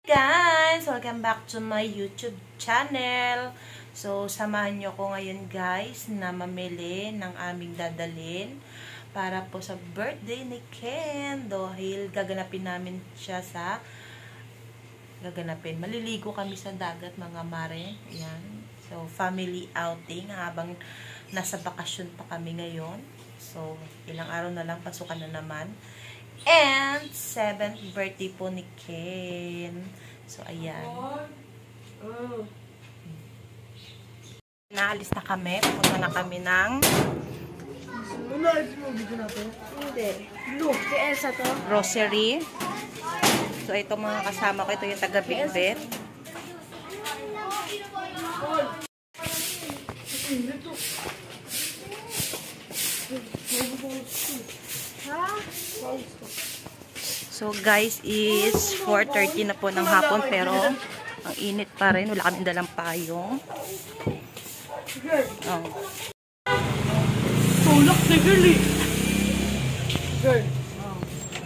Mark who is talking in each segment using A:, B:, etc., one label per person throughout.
A: Guys, welcome back to my YouTube channel. So, samahan nyo ko ngayon guys na mamili ng aming dadalhin para po sa birthday ni Ken. Dahil gaganapin namin siya sa maliligo kami sa dagat mga mare. Ayan. So, family outing habang nasa bakasyon pa kami ngayon. So, ilang araw na lang, pasukan na naman. And, 7th birthday po ni Ken. So, ayan. Naalis na kami. Pupunta na kami ng grocery. So, ito mga kasama ko. Ito yung taga-Bigbet. So guys, is 4:30 na po ng hapon pero ang init pa rin. Wala kaming dalang payong. Oh.
B: Tulak na girl eh. Girl.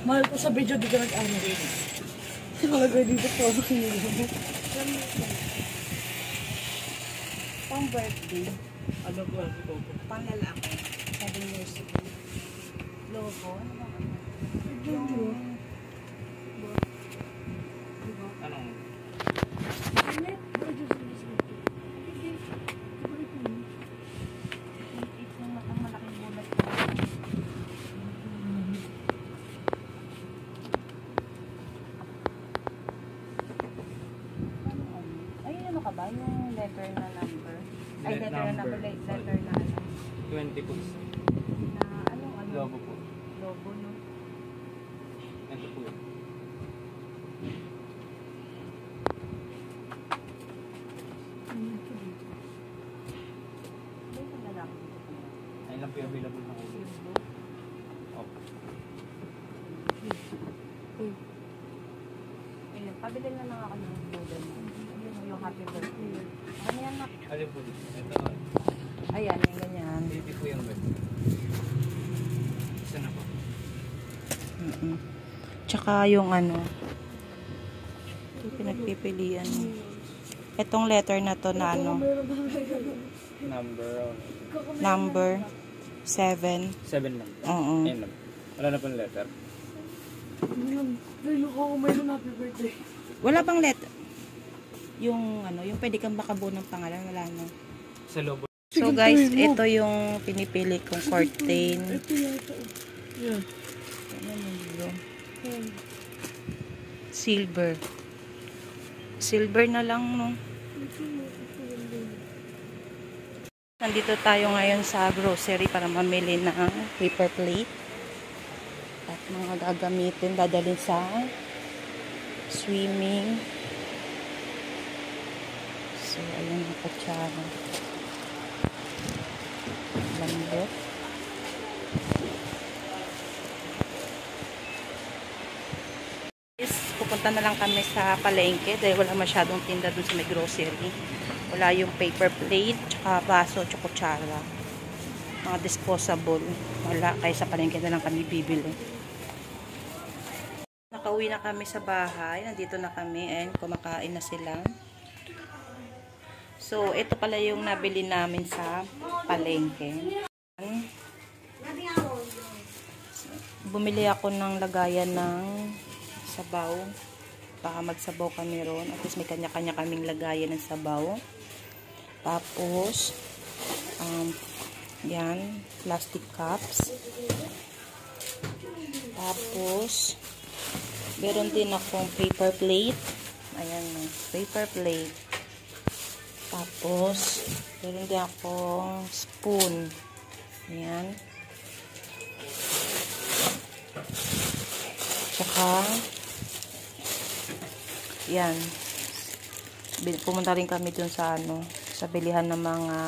B: Mahal ko sa video, di ka nag-ano. Malagay dito po.
A: Pang birthday.
B: Ano po?
A: Pang lalaki. 7 years ago. Logo. Ba yung letter na number? Ay, letter na number, letter na ano?
C: 20 po.
A: Na ano?
C: Lobo po.
A: Lobo, no?
C: Ito po yun. Ayun lang po yung available na kulay. Okay.
A: Ayun, pabili na lang ako ng model. Yung happy birthday. Ano yan na?
C: Alin po dito? Ito.
A: Ayan, yung ganyan.
C: Hindi po yung red. Isa na po.
A: Tsaka yung ano, yung pinagpipilian. Itong letter na to na ano, number 7.
C: 7 lang.
A: Oo.
C: Ayun lang. Wala na pong letter.
B: Mayroon happy birthday.
A: Wala pang letter. Yung ano, yung pwede kang makabuo ng pangalan, wala na.
C: Sa lobo.
A: So guys, ito yung pinipili kong curtain.
B: Ito yata. Yeah.
A: Silver. Silver na lang, no? Nandito tayo ngayon sa grocery para mamili ng paper plate. At mga gagamitin, dadalhin sa swimming. So, ayan ang kutsara. Lambot. Pupunta na lang kami sa palengke dahil wala masyadong tinda dun sa may grocery. Wala yung paper plate, tsaka baso, tsaka kutsara. Mga disposable. Wala, kaya sa palengke na lang kami bibili. Nakauwi na kami sa bahay. Nandito na kami and kumakain na sila. So, ito pala yung nabili namin sa palengke. Bumili ako ng lagayan ng sabaw. Baka magsabaw kami ron. At least may kanya-kanya kaming lagayan ng sabaw. Tapos, yan, plastic cups. Tapos, meron din akong paper plate. Ayan, paper plate. Tapos, meron din akong spoon. Ayan. Tsaka, yan. Pumunta rin kami dun sa ano, sa bilihan ng mga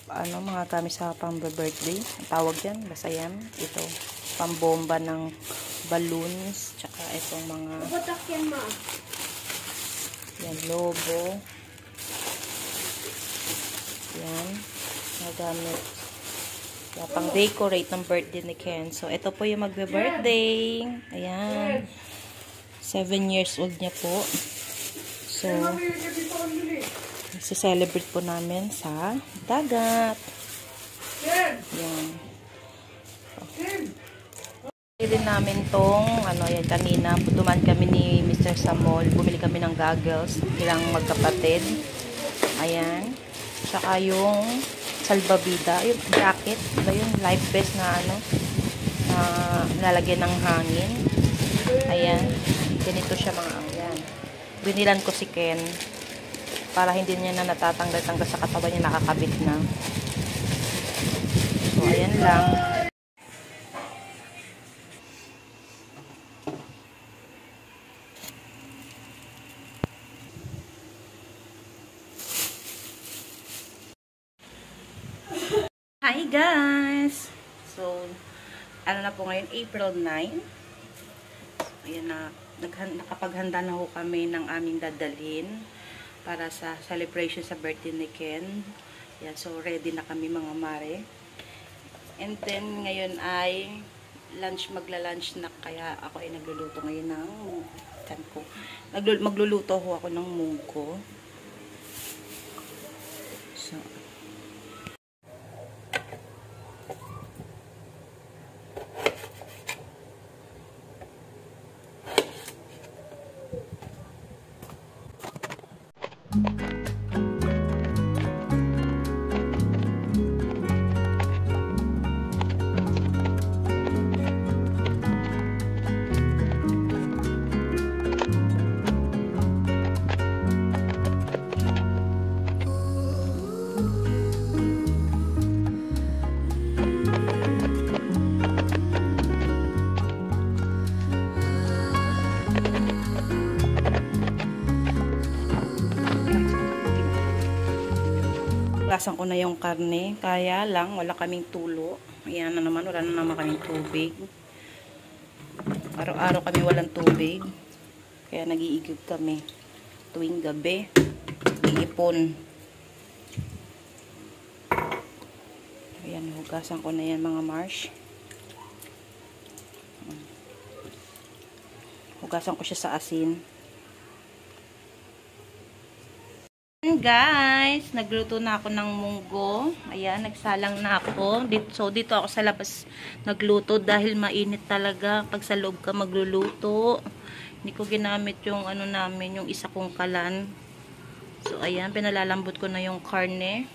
A: mga gamit sa pang-birthday. Ang tawag yan, basta yan. Ito, pambomba ng balloons. Tsaka itong mga yan, lobo. Yan, nagamit. Pang decorate ng birthday ni Ken. So, ito po yung magbe-birthday. Ayan. 7 years old niya po. So, celebrate po namin sa dagat. Yan. Din namin tong, yan, kanina, duman kami ni Mr. Samol, bumili kami ng goggles, ilang magkapatid. Ayan. Tsaka yung salbabida, yung jacket, ba yung life vest na lalagyan ng hangin. Ayan. Ganito siya mga, ayan. Binilan ko si Ken para hindi niya na natatanggal-tanggal sa katawan niya, nakakabit na. So, ayan lang. Hi guys! So, ano na po ngayon, April 9. So, ayan na, nakapaghanda na ho kami ng aming dadalhin para sa celebration sa birthday ni Ken. Yan, so ready na kami mga mare. And then, ngayon ay magla-lunch na, kaya ako ay nagluluto ngayon ng magluluto ho ako ng munggo. So, lasan ko na yung karne, kaya lang wala kaming tulo. Ayan na naman, wala na naman kaming tubig. Araw-araw kami walang tubig, kaya nag-iigib kami tuwing gabi. Iipon. Ayan, hugasan ko na yan mga Marsh. Hugasan ko siya sa asin. Guys, nagluto na ako ng munggo. Ayan, nagsalang na ako. So, dito ako sa labas nagluto dahil mainit talaga pag sa loob ka magluluto. Hindi ko ginamit yung namin, yung isa kong kalan. So, ayan, pinalalambot ko na yung karne.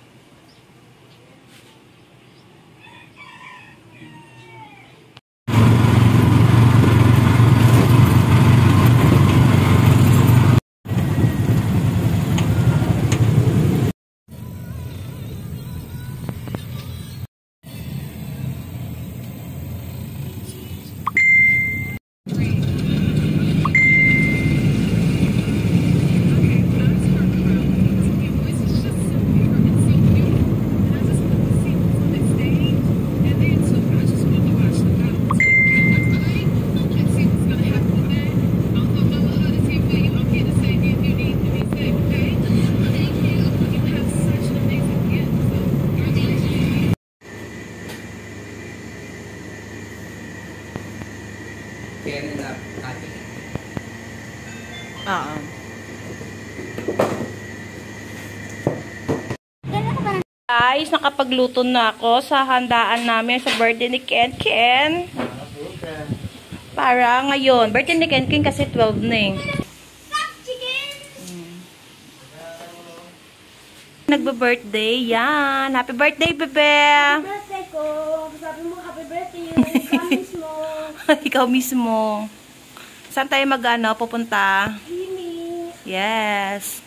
A: Guys, nakapagluto na ako sa handaan namin sa birthday ni Ken. Para ngayon, birthday ni Ken kasi 12 na eh. Nagbe-birthday, yan. Happy birthday, bebe!
B: Happy birthday ko! Sabi mo, happy birthday. Ikaw mismo.
A: Ikaw mismo. Saan tayo pupunta? Yes.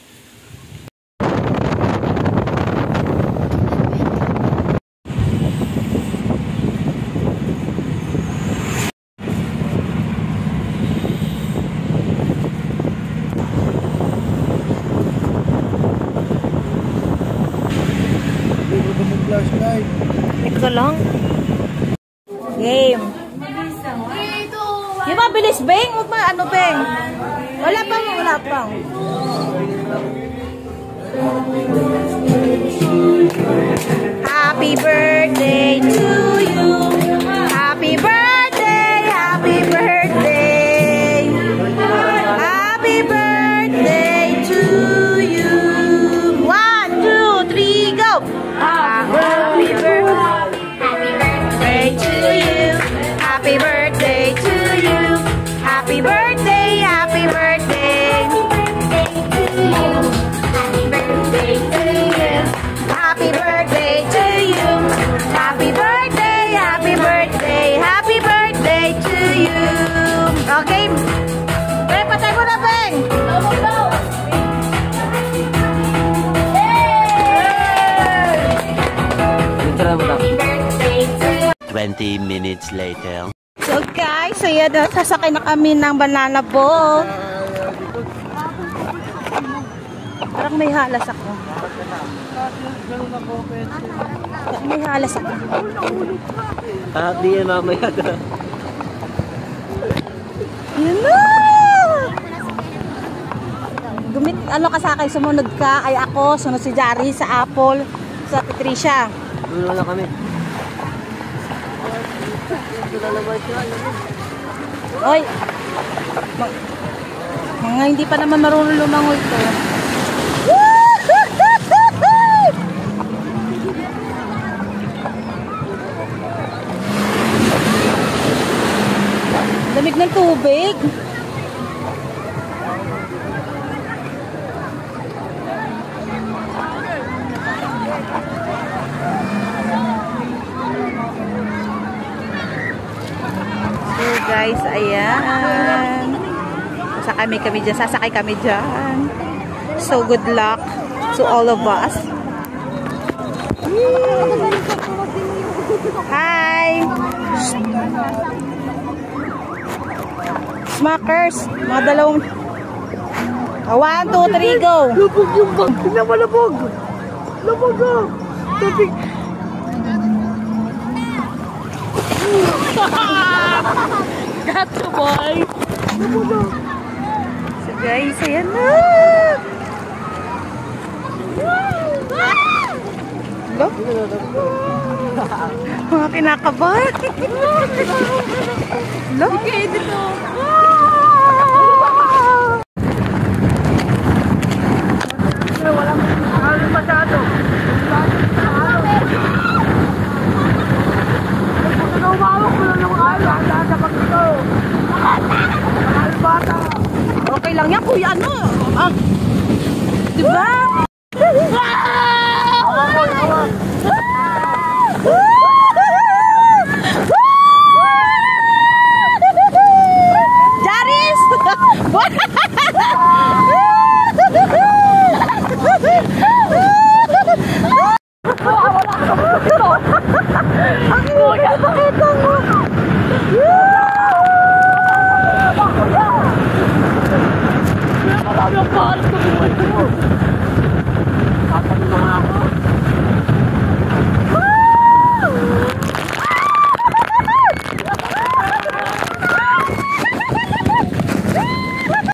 A: Ito lang. Game. Yung mabilis, Beng. Huwag ma, Beng. Wala pang. Happy birthday to you. Happy birthday. Happy birthday.
D: 20 minutes later.
A: So guys, ayan na, sasakay na kami ng banana boat. Parang may halas ako. Parang may halas ako.
C: Di yan mamaya.
A: Yun na! Ano ka sa akin, sumunod ka, ay ako, sunod si Jari sa Apple, sa Patricia.
C: Dulo na kami.
A: Oy! Mga hindi pa naman marunong lumangoy to. Lamig ng tubig. So guys, ayan. Sasakay kami dyan. So good luck to all of us. Hi! Smackers! Mga dalawang... 1, 2, 3, go!
B: Lubog yung bag. Tingnan mo, lubog. Lubog oh. Tubig. Got you, boy. Lubog oh.
A: So guys, ayan na! Look! Mga kinakabahan! Look!
B: Okay, dito. Walang masyado.
A: Okay lang yan, kuya, ano? Ah, diba? Jaris! Ang kuya, pakita mo!
B: Marami ang pahalat sa buhay ko.